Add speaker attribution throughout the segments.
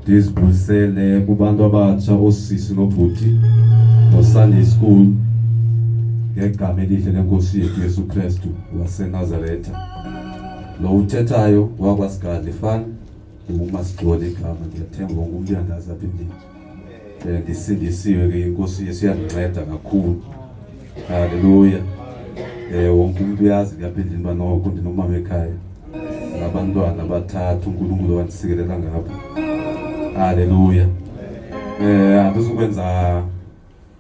Speaker 1: Ndizibuyisele kubantu abatsha osisi nobhuti no-Sunday School ngegama elihle lenkosi yethu Yesu Kristu waseNazaretha. Lo uthethayo wakwaSigadla Fan uMasigcole igama, ndiyathemba wonke umuntu uyandazi apha endlini. Ndisindisiwe ke inkosi Yesu yandinceda kakhulu. Haleluya. Wonke umuntu uyazi lapha endlini banoko ndinomama ekhaya nabantwana abathathu uNkulunkulu wandisikelela ngapha. Haleluya. Andizukwenza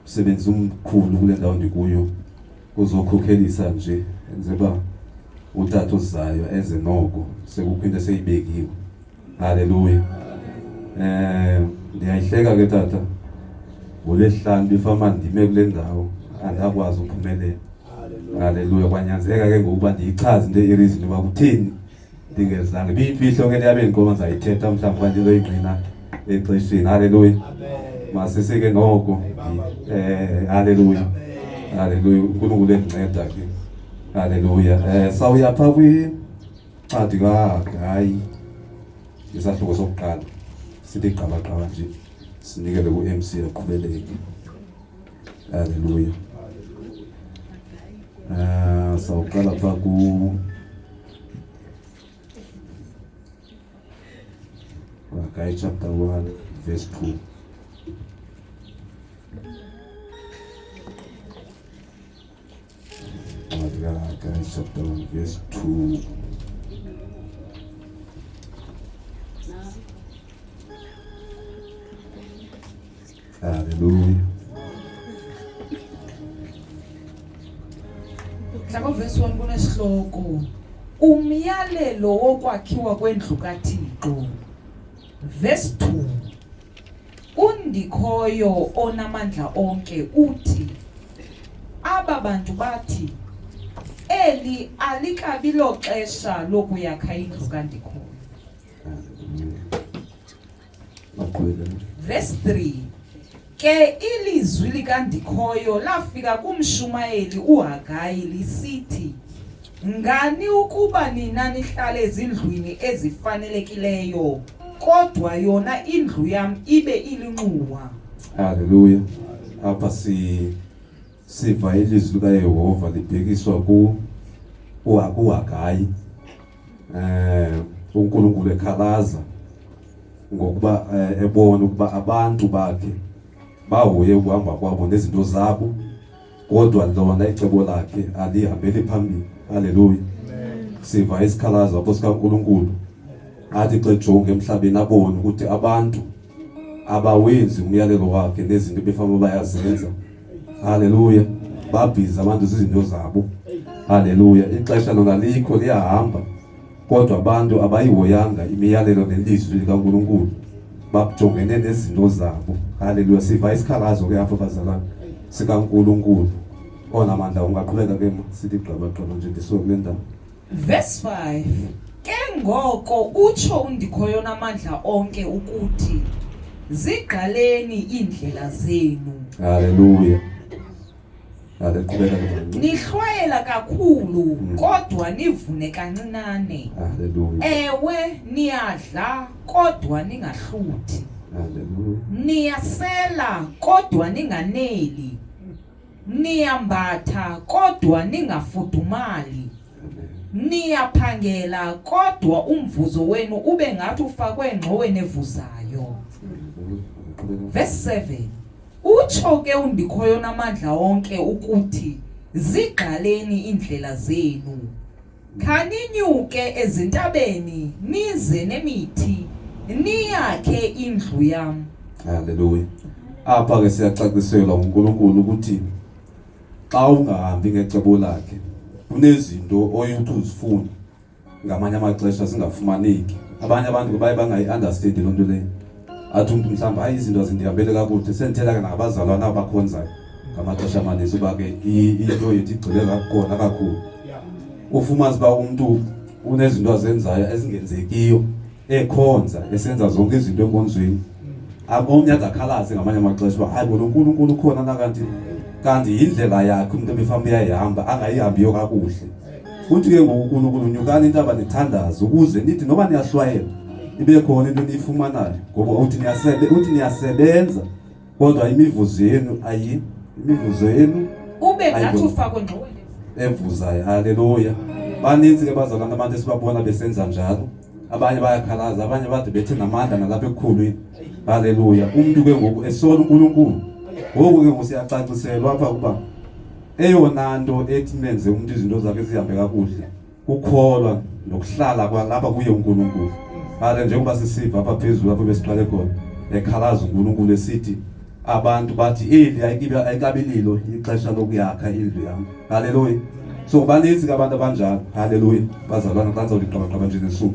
Speaker 1: umsebenzi omkhulu kule ndawo ndikuyo uzokhokhelisa nje enzeba utata ozayo enze noko sekukho into eseyibekiwe. Haleluya. Ndiyayihleka ke tata ngoLwesihlanu befama ndime kule ndawo andakwazi ukuphumelela. Haleluya. Kwanyanzeleka ke ngokuba ndiyichaze into ireason uba kutheni ndingezange biyimfihlo ke yabe inkomo zayithetha mhlawumbe kanti izoyingqina exesheni. Haleluya. Masisike noko. Haleluya. Haleluya. uNkulunkulu endinceda ke. Haleluya. Sawuyapha kwincwadi kaHagayi isahluko sokuqala sithi gqabagqaba nje sinikele ku-MC aqhubeleke. Haleluya. Sawuqala pha Hagayi chapter 1 verse 2. Hagayi chapter 1 verse 2. Haleluya.
Speaker 2: Mhlaka verse 1 kunesihloko umyalelo wokwakhiwa kwendlu kaThixo. Verse 2 undikhoyo onamandla onke uthi aba bantu bathi eli alikabilo xesha lokuyakha indlu kaNdikhoyo. Verse 3 ke ilizwi likaNdikhoyo lafika kumshumayeli uHagayi lisithi ngani ukuba nina nihlale ezindlwini ezifanelekileyo kodwa yona indlu yam ibe ilinquwa.
Speaker 1: Haleluya. Apha siva ilizwi likaYehova libhekiswa kuHagayi. uNkulunkulu ekhalaza ngokuba ebona ukuba abantu bakhe bahoye ukuhamba kwabo nezinto zabo kodwa lona icebo lakhe alihambeli phambili. Haleluya. Siva isikhalazo apho sikaNkulunkulu athi xa ejonga emhlabeni abone ukuthi abantu abawenzi umyalelo wakhe nezinto befanele bayazenza. Haleluya. Babhiza abantu zizinto zabo. Haleluya. Ixesha lona likho liyahamba kodwa abantu abayihoyanga imiyalelo nelizwi likaNkulunkulu, bajongene nezinto zabo. Haleluya. Siva isikhalazo ke apho bazalwane sikaNkulunkulu onamandla. Ungaqhubeka ke sithi gqabagqaba nje ndisuke kule ndawo.
Speaker 2: Verse 5 ke ngoko utsho undikhoyo onamandla onke ukuthi zigqaleni iindlela zenu.
Speaker 1: Haleluya. Haleluya.
Speaker 2: Nihlwayela kakhulu kodwa nivune kancinane.
Speaker 1: Haleluya.
Speaker 2: Ewe niyadla kodwa ningahluthi.
Speaker 1: Haleluya.
Speaker 2: Niyasela kodwa ninganeli. Niyambatha kodwa ningafudumali. Niyaphangela kodwa umvuzo wenu ube ngathi ufakwe engxoweni evuzayo. Verse 7 utsho ke undikhoyo namandla onke ukuthi zigqaleni indlela zenu. Khaninyuke ezintabeni nize nemithi niyakhe indlu yam.
Speaker 1: Haleluya. Apha ke siyacaciselwa uNkulunkulu ukuthi xa ungahambi ngecebo lakhe kunezinto oyuthi uzifuna ngamanye amaxesha zingafumaneki. Abanye abantu baye bangayi-understand loo nto leyo. Athi umuntu mhlawumbe hayi izinto azindihambele kakuhle. Sendithela ke nabazalwana abakhonzayo ngamaxesha amaninzi uba ke into yethu igxile khona kakhulu. Ufumanise uba umntu unezinto azenzayo ezingenzekiyo ekhonza esenza zonke izinto enkonzweni. Omnye azakhalaze ngamanye amaxesha uba hayi bona uNkulunkulu ukhona kanti yindlela yakhe umuntu ebefanele uyayihamba angayihambiyo kakuhle. Uthi ke ngoku uNkulunkulu nyukani intaba nithandaze ukuze nithi noba niyahlwayela ibe khona into eniyifumanayo ngoba uthi niyasebenza kodwa imivuzo yenu
Speaker 2: ube ngathi ufakwe engxoweni
Speaker 1: evuzayo. Haleluya. Baninzi ke bazalwane abantu esibabona besenza njalo, abanye bayakhalaza, abanye bade bethe namandla nalapha ekukhulwini. Haleluya. Umuntu ke ngoku esola uNkulunkulu. Ngoku ke ngosiyacaciselwa apha ukuba eyona nto ethi menze umuntu izinto zakhe zihambe kakuhle ukukholwa nokuhlala kwalapha kuye uNkulunkulu. Hale njengoba sisiva apha phezulu apho besiqale khona ekhalaza uNkulunkulu esithi abantu bathi eli ayikabililo ixesha lokuyakha indlu yami. Haleluya. So baninzi abantu abanjalo. Haleluya. Bazalwana xa nizoliqaba nje nesuku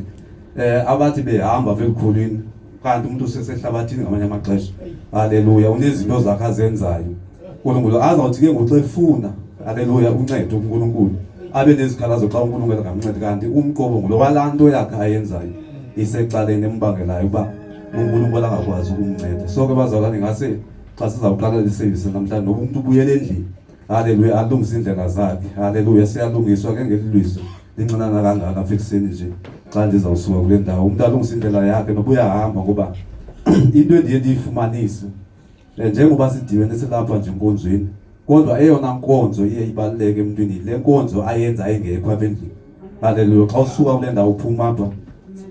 Speaker 1: abathi behamba velikhulwini kanti umuntu usesehlabathini ngamanye amaxesha. Haleluya. Unezinto zakhe azenzayo. uNkulunkulu azawuthi ke ngoxa efuna, haleluya, uncedo uNkulunkulu abe nezikhalazo xa uNkulunkulu engamncedi, kanti umqobo ngulo walanto yakhe ayenzayo isecaleni embangelayo uba uNkulunkulu angakwazi ukumnceda. So ke bazalwane ngase xa sizawuqala isevisi namhlanje noba umuntu ubuyele endlini, haleluya, alungise indlela zakhe. Haleluya. Siyalungiswa ke ngelilizwi lincinana kangaka apha ekuseni nje xa ndizawusuka kule ndawo, umuntu alungise indlela yakhe noba uyahamba, ngoba into endiye ndiyifumanise njengoba sidibene silapha nje enkonzweni, kodwa eyona nkonzo iye ibaluleke emntwini le nkonzo ayenza engekho apha endlini. Haleluya. Xa usuka kule ndawo uphuma apha,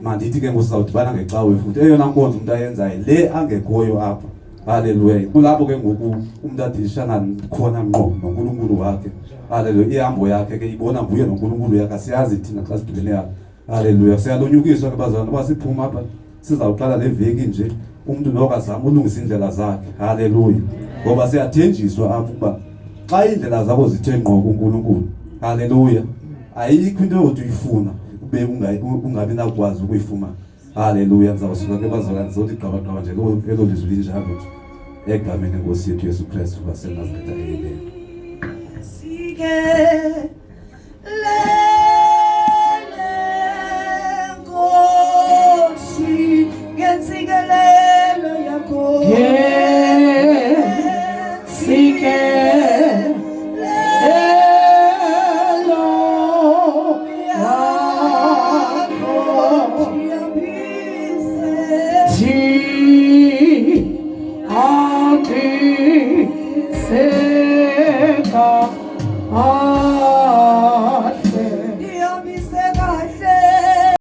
Speaker 1: mandithi ke ngosizawudibana ngecawe futhi eyona nkonzo umuntu ayenzayo le angekhoyo apha. Haleluya. Kulapho ke ngoku umuntu adilishana khona ngqo noNkulunkulu wakhe. Haleluya. Ihambo yakhe ke ibona nguye noNkulunkulu yakhe, asiyazi thina xa sidibene yakhe. Haleluya. Siyalonyukiswa ke bazalwane uba siphuma apha sizawuqala le veki nje umuntu noko azama ulungisa indlela zakhe. Haleluya. Ngoba siyathenjiswa apha ukuba xa indlela zakho zithe ngqo kuNkulunkulu, haleluya, ayikho into yokuthi uyifuna ube ungabi nakwazi ukuyifumana. Haleluya. Ndizawusuka ke bazalwane ndizoligqabagqaba nje elo lizwi linjalo egameni leNkosi yethu Yesu Kristu waseNazaretha. Amen.